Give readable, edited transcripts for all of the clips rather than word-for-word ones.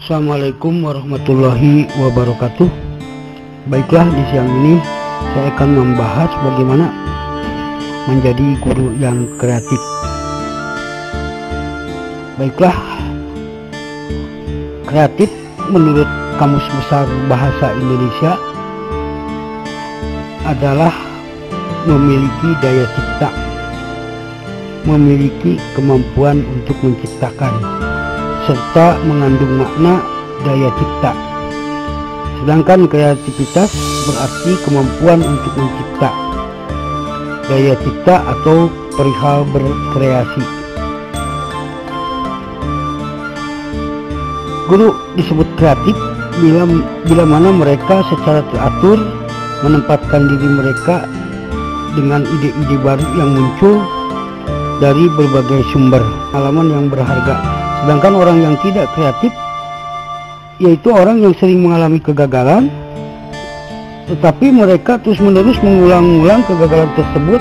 Assalamualaikum warahmatullahi wabarakatuh. Baiklah, di siang ini saya akan membahas bagaimana menjadi guru yang kreatif. Baiklah, kreatif menurut Kamus Besar Bahasa Indonesia adalah memiliki daya cipta, memiliki kemampuan untuk menciptakan, serta mengandung makna daya cipta. Sedangkan kreativitas berarti kemampuan untuk mencipta, daya cipta atau perihal berkreasi. Guru disebut kreatif bila mana mereka secara teratur menempatkan diri mereka dengan ide-ide baru yang muncul dari berbagai sumber pengalaman yang berharga. Sedangkan orang yang tidak kreatif yaitu orang yang sering mengalami kegagalan, tetapi mereka terus-menerus mengulang-ulang kegagalan tersebut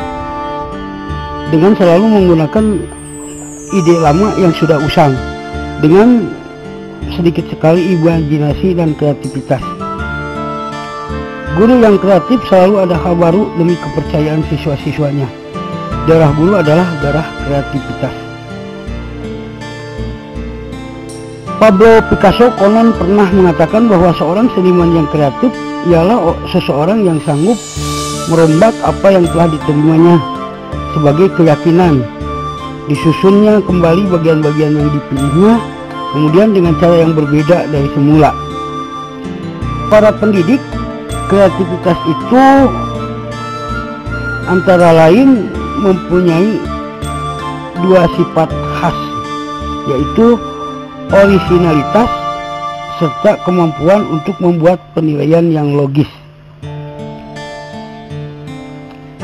dengan selalu menggunakan ide lama yang sudah usang, dengan sedikit sekali imajinasi dan kreativitas. Guru yang kreatif selalu ada hal baru demi kepercayaan siswa-siswanya. Darah guru adalah darah kreativitas. Pablo Picasso konon pernah mengatakan bahwa seorang seniman yang kreatif ialah seseorang yang sanggup merombak apa yang telah diterimanya sebagai keyakinan, disusunnya kembali bagian-bagian yang dipilihnya, kemudian dengan cara yang berbeda dari semula. Para pendidik, kreativitas itu antara lain mempunyai dua sifat khas, yaitu orisinalitas serta kemampuan untuk membuat penilaian yang logis.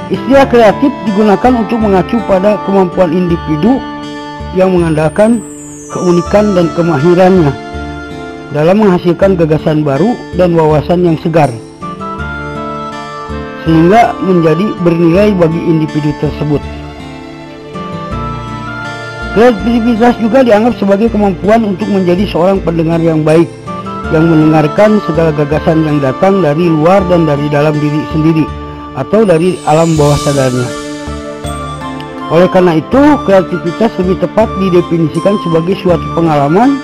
Istilah kreatif digunakan untuk mengacu pada kemampuan individu yang mengandalkan keunikan dan kemahirannya dalam menghasilkan gagasan baru dan wawasan yang segar, sehingga menjadi bernilai bagi individu tersebut. Kreativitas juga dianggap sebagai kemampuan untuk menjadi seorang pendengar yang baik, yang mendengarkan segala gagasan yang datang dari luar dan dari dalam diri sendiri atau dari alam bawah sadarnya. Oleh karena itu, kreativitas lebih tepat didefinisikan sebagai suatu pengalaman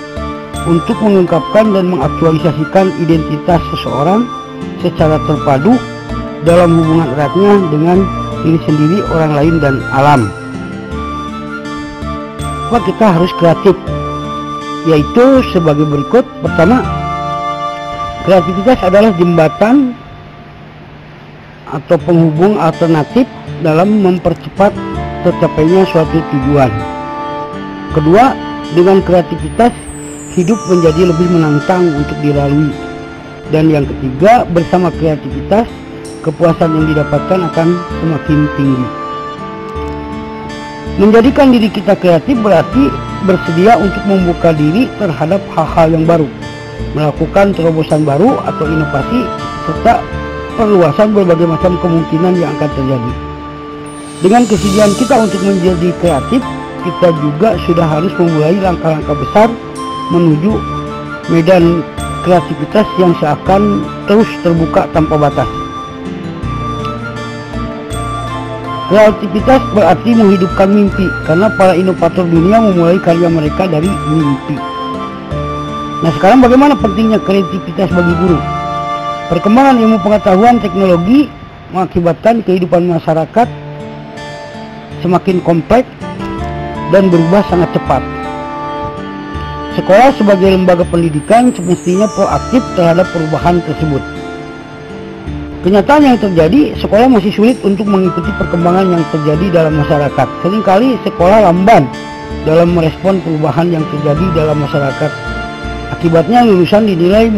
untuk mengungkapkan dan mengaktualisasikan identitas seseorang secara terpadu dalam hubungan eratnya dengan diri sendiri, orang lain, dan alam. Maka kita harus kreatif, yaitu sebagai berikut. Pertama, kreativitas adalah jembatan atau penghubung alternatif dalam mempercepat tercapainya suatu tujuan. Kedua, dengan kreativitas hidup menjadi lebih menantang untuk dilalui. Dan yang ketiga, bersama kreativitas kepuasan yang didapatkan akan semakin tinggi. Menjadikan diri kita kreatif berarti bersedia untuk membuka diri terhadap hal-hal yang baru, melakukan terobosan baru atau inovasi, serta perluasan berbagai macam kemungkinan yang akan terjadi. Dengan kesediaan kita untuk menjadi kreatif, kita juga sudah harus memulai langkah-langkah besar menuju medan kreativitas yang seakan terus terbuka tanpa batas. Kreativitas berarti menghidupkan mimpi, karena para inovator dunia memulai karya mereka dari mimpi. Nah, sekarang bagaimana pentingnya kreativitas bagi guru? Perkembangan ilmu pengetahuan teknologi mengakibatkan kehidupan masyarakat semakin kompleks dan berubah sangat cepat. Sekolah sebagai lembaga pendidikan semestinya proaktif terhadap perubahan tersebut. Kenyataan yang terjadi, sekolah masih sulit untuk mengikuti perkembangan yang terjadi dalam masyarakat. Seringkali sekolah lamban dalam merespon perubahan yang terjadi dalam masyarakat. Akibatnya lulusan dinilai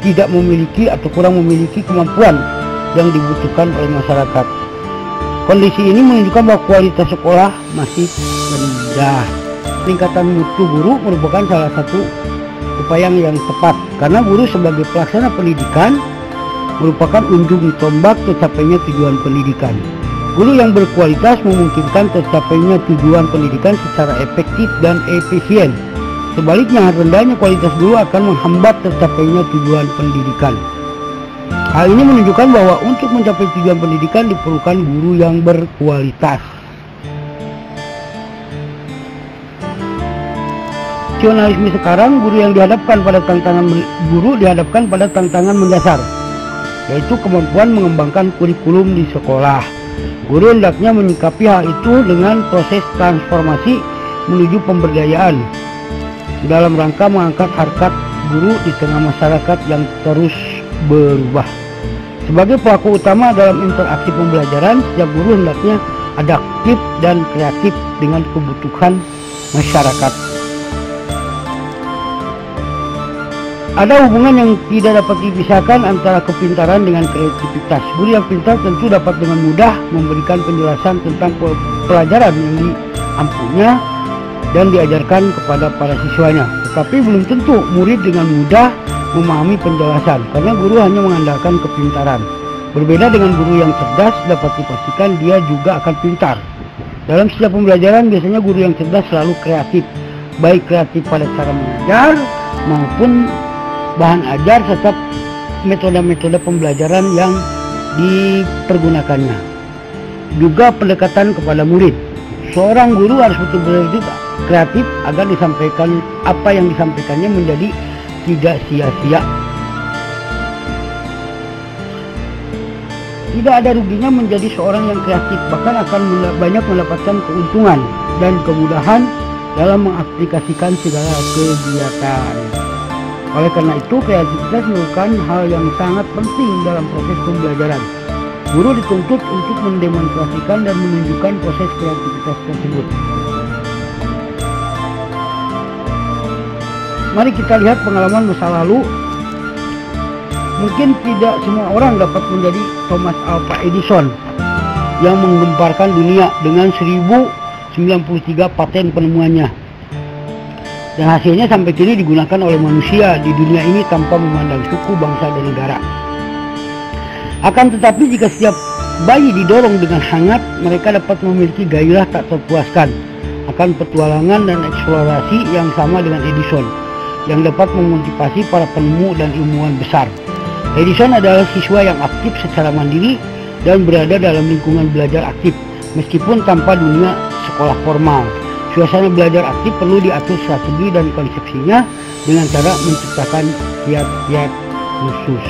tidak memiliki atau kurang memiliki kemampuan yang dibutuhkan oleh masyarakat. Kondisi ini menunjukkan bahwa kualitas sekolah masih rendah. Peningkatan mutu guru merupakan salah satu upaya yang tepat, karena guru sebagai pelaksana pendidikan merupakan ujung tombak tercapainya tujuan pendidikan. Guru yang berkualitas memungkinkan tercapainya tujuan pendidikan secara efektif dan efisien. Sebaliknya, rendahnya kualitas guru akan menghambat tercapainya tujuan pendidikan. Hal ini menunjukkan bahwa untuk mencapai tujuan pendidikan diperlukan guru yang berkualitas. Nasionalisme sekarang, guru dihadapkan pada tantangan mendasar, yaitu kemampuan mengembangkan kurikulum di sekolah. Guru hendaknya menyikapi hal itu dengan proses transformasi menuju pemberdayaan dalam rangka mengangkat harkat guru di tengah masyarakat yang terus berubah. Sebagai pelaku utama dalam interaksi pembelajaran, setiap guru hendaknya adaptif dan kreatif dengan kebutuhan masyarakat. Ada hubungan yang tidak dapat dipisahkan antara kepintaran dengan kreativitas. Guru yang pintar tentu dapat dengan mudah memberikan penjelasan tentang pelajaran yang diampunya dan diajarkan kepada para siswanya. Tetapi belum tentu murid dengan mudah memahami penjelasan, karena guru hanya mengandalkan kepintaran. Berbeda dengan guru yang cerdas, dapat dipastikan dia juga akan pintar. Dalam setiap pembelajaran, biasanya guru yang cerdas selalu kreatif, baik kreatif pada cara mengajar maupun bahan ajar serta metode-metode pembelajaran yang dipergunakannya. Juga pendekatan kepada murid. Seorang guru harus betul-betul kreatif agar disampaikan apa yang disampaikannya menjadi tidak sia-sia. Tidak ada ruginya menjadi seorang yang kreatif, bahkan akan banyak mendapatkan keuntungan dan kemudahan dalam mengaplikasikan segala kegiatan. Oleh karena itu, kreativitas merupakan hal yang sangat penting dalam proses pembelajaran. Guru dituntut untuk mendemonstrasikan dan menunjukkan proses kreativitas tersebut. Mari kita lihat pengalaman masa lalu. Mungkin tidak semua orang dapat menjadi Thomas Alva Edison yang menggemparkan dunia dengan 1093 paten penemuannya. Dan hasilnya sampai kini digunakan oleh manusia di dunia ini tanpa memandang suku, bangsa, dan negara. Akan tetapi jika setiap bayi didorong dengan hangat, mereka dapat memiliki gairah tak terpuaskan akan petualangan dan eksplorasi yang sama dengan Edison, yang dapat memotivasi para penemu dan ilmuwan besar. Edison adalah siswa yang aktif secara mandiri dan berada dalam lingkungan belajar aktif, meskipun tanpa dunia sekolah formal. Suasana belajar aktif perlu diatur strategi dan konsepsinya dengan cara menciptakan kiat-kiat khusus.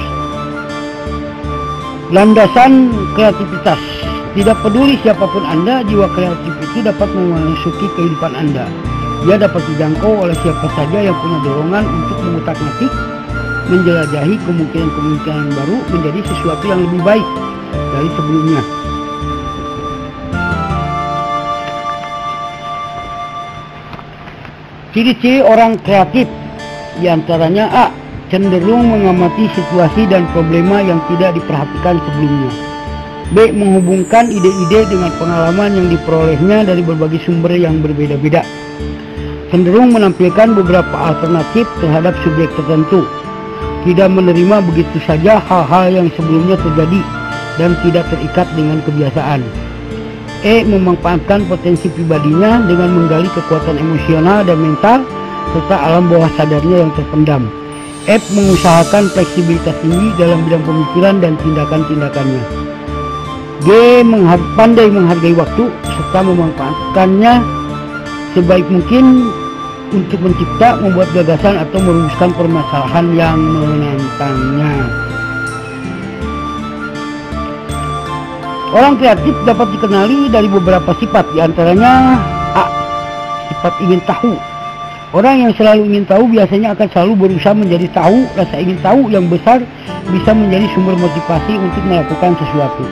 Landasan kreativitas. Tidak peduli siapapun Anda, jiwa kreatif itu dapat memasuki kehidupan Anda. Dia dapat dijangkau oleh siapa saja yang punya dorongan untuk mengutak-atik, menjelajahi kemungkinan-kemungkinan baru menjadi sesuatu yang lebih baik dari sebelumnya. Ciri-ciri orang kreatif diantaranya: A. Cenderung mengamati situasi dan problema yang tidak diperhatikan sebelumnya. B. Menghubungkan ide-ide dengan pengalaman yang diperolehnya dari berbagai sumber yang berbeda-beda. Cenderung menampilkan beberapa alternatif terhadap subjek tertentu. Tidak menerima begitu saja hal-hal yang sebelumnya terjadi dan tidak terikat dengan kebiasaan. E. Memanfaatkan potensi pribadinya dengan menggali kekuatan emosional dan mental serta alam bawah sadarnya yang terpendam. F. Mengusahakan fleksibilitas tinggi dalam bidang pemikiran dan tindakan-tindakannya. G. Pandai menghargai waktu serta memanfaatkannya sebaik mungkin untuk mencipta, membuat gagasan atau merumuskan permasalahan yang menantangnya. Orang kreatif dapat dikenali dari beberapa sifat, diantaranya: A. Sifat ingin tahu. Orang yang selalu ingin tahu biasanya akan selalu berusaha menjadi tahu. Rasa ingin tahu yang besar bisa menjadi sumber motivasi untuk melakukan sesuatu.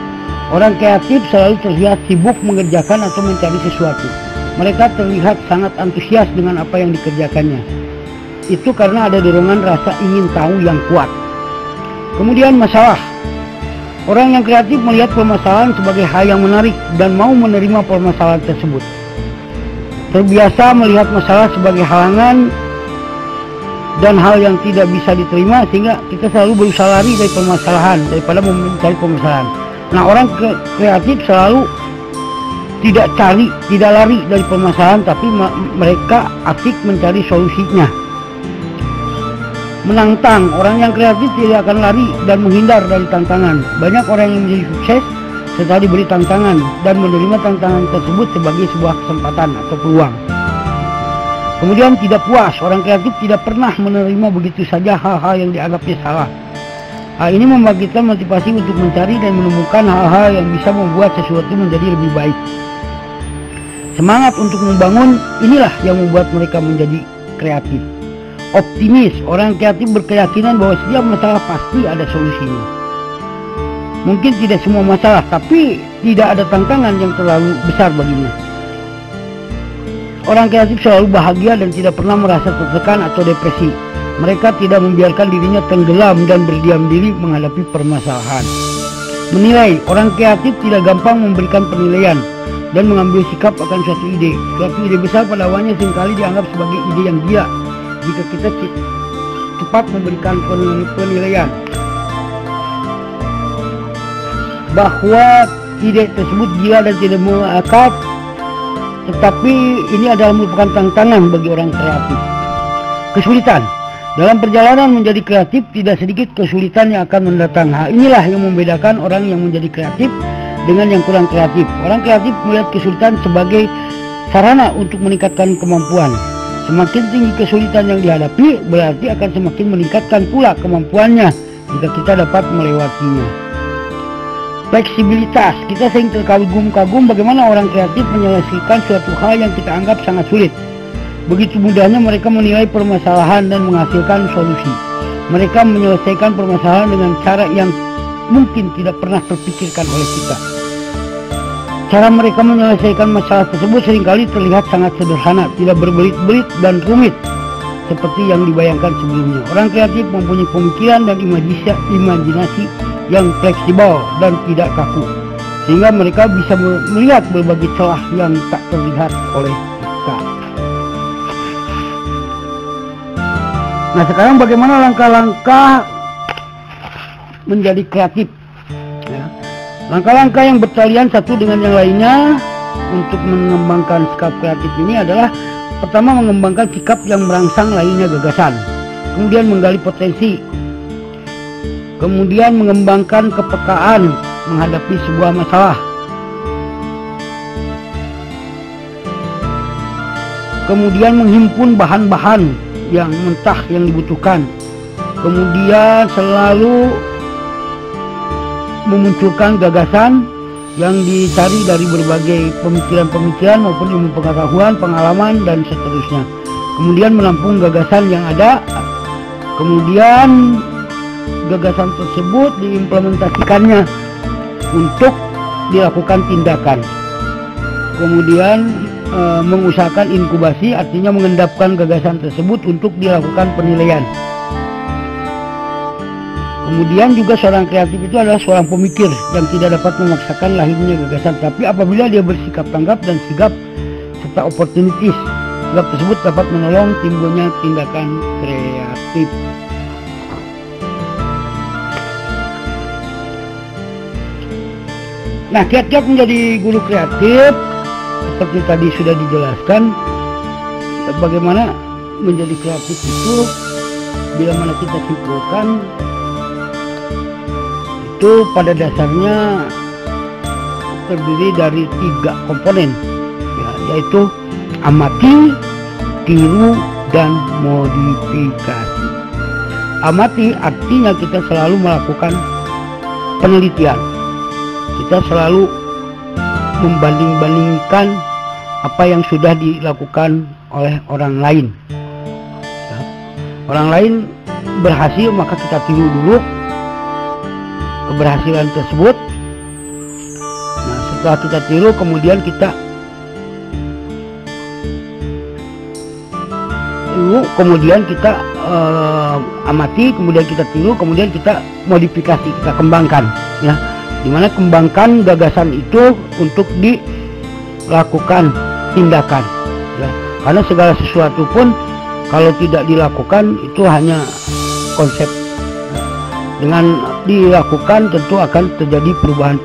Orang kreatif selalu terlihat sibuk mengerjakan atau mencari sesuatu. Mereka terlihat sangat antusias dengan apa yang dikerjakannya. Itu karena ada dorongan rasa ingin tahu yang kuat. Kemudian masalah. Orang yang kreatif melihat permasalahan sebagai hal yang menarik dan mau menerima permasalahan tersebut. Terbiasa melihat masalah sebagai halangan dan hal yang tidak bisa diterima, sehingga kita selalu berusaha lari dari permasalahan daripada mencari permasalahan. Nah, orang kreatif selalu tidak lari dari permasalahan, tapi mereka asik mencari solusinya. Menantang, orang yang kreatif tidak akan lari dan menghindar dari tantangan. Banyak orang yang menjadi sukses setelah diberi tantangan dan menerima tantangan tersebut sebagai sebuah kesempatan atau peluang. Kemudian tidak puas, orang kreatif tidak pernah menerima begitu saja hal-hal yang dianggapnya salah. Hal ini membangkitkan motivasi untuk mencari dan menemukan hal-hal yang bisa membuat sesuatu menjadi lebih baik. Semangat untuk membangun, inilah yang membuat mereka menjadi kreatif. Optimis, orang kreatif berkeyakinan bahwa setiap masalah pasti ada solusinya. Mungkin tidak semua masalah, tapi tidak ada tantangan yang terlalu besar baginya. Orang kreatif selalu bahagia dan tidak pernah merasa tertekan atau depresi. Mereka tidak membiarkan dirinya tenggelam dan berdiam diri menghadapi permasalahan. Menilai, orang kreatif tidak gampang memberikan penilaian dan mengambil sikap akan suatu ide. Suatu ide besar pada awalnya seringkali dianggap sebagai ide yang gila jika kita cepat memberikan penilaian bahwa ide tersebut gila dan tidak mengakal, tetapi ini adalah merupakan tantangan bagi orang kreatif. Kesulitan dalam perjalanan menjadi kreatif, tidak sedikit kesulitan yang akan mendatang. Hal inilah yang membedakan orang yang menjadi kreatif dengan yang kurang kreatif. Orang kreatif melihat kesulitan sebagai sarana untuk meningkatkan kemampuan. Semakin tinggi kesulitan yang dihadapi, berarti akan semakin meningkatkan pula kemampuannya jika kita dapat melewatinya. Fleksibilitas, kita sering terkagum-kagum bagaimana orang kreatif menyelesaikan suatu hal yang kita anggap sangat sulit. Begitu mudahnya mereka menilai permasalahan dan menghasilkan solusi. Mereka menyelesaikan permasalahan dengan cara yang mungkin tidak pernah terpikirkan oleh kita. Cara mereka menyelesaikan masalah tersebut seringkali terlihat sangat sederhana, tidak berbelit-belit dan rumit seperti yang dibayangkan sebelumnya. Orang kreatif mempunyai pemikiran dan imajinasi yang fleksibel dan tidak kaku, sehingga mereka bisa melihat berbagai celah yang tak terlihat oleh kita. Nah, sekarang bagaimana langkah-langkah menjadi kreatif? Langkah-langkah yang bertalian satu dengan yang lainnya untuk mengembangkan sikap kreatif ini adalah: pertama, mengembangkan sikap yang merangsang lainnya gagasan, kemudian menggali potensi, kemudian mengembangkan kepekaan menghadapi sebuah masalah, kemudian menghimpun bahan-bahan yang mentah yang dibutuhkan, kemudian selalu memunculkan gagasan yang dicari dari berbagai pemikiran-pemikiran maupun ilmu pengetahuan, pengalaman, dan seterusnya. Kemudian menampung gagasan yang ada, kemudian gagasan tersebut diimplementasikannya untuk dilakukan tindakan. Kemudian mengusahakan inkubasi, artinya mengendapkan gagasan tersebut untuk dilakukan penilaian. Kemudian juga seorang kreatif itu adalah seorang pemikir yang tidak dapat memaksakan lahirnya gagasan, tapi apabila dia bersikap tanggap dan sigap serta oportunitis, sikap tersebut dapat menolong timbulnya tindakan kreatif. Nah, kiat-kiat menjadi guru kreatif seperti tadi sudah dijelaskan, bagaimana menjadi kreatif itu bila mana kita simpulkan itu pada dasarnya terdiri dari 3 komponen, yaitu amati, tiru, dan modifikasi. Amati artinya kita selalu melakukan penelitian, kita selalu membanding-bandingkan apa yang sudah dilakukan oleh orang lain. Orang lain berhasil, maka kita tiru dulu keberhasilan tersebut. Nah, setelah kita tiru, kemudian kita amati, kemudian kita tiru, kemudian kita modifikasi, kita kembangkan, ya. Dimana kembangkan gagasan itu untuk dilakukan tindakan, ya. Karena segala sesuatu pun kalau tidak dilakukan itu hanya konsep. Dengan dilakukan tentu akan terjadi perubahan.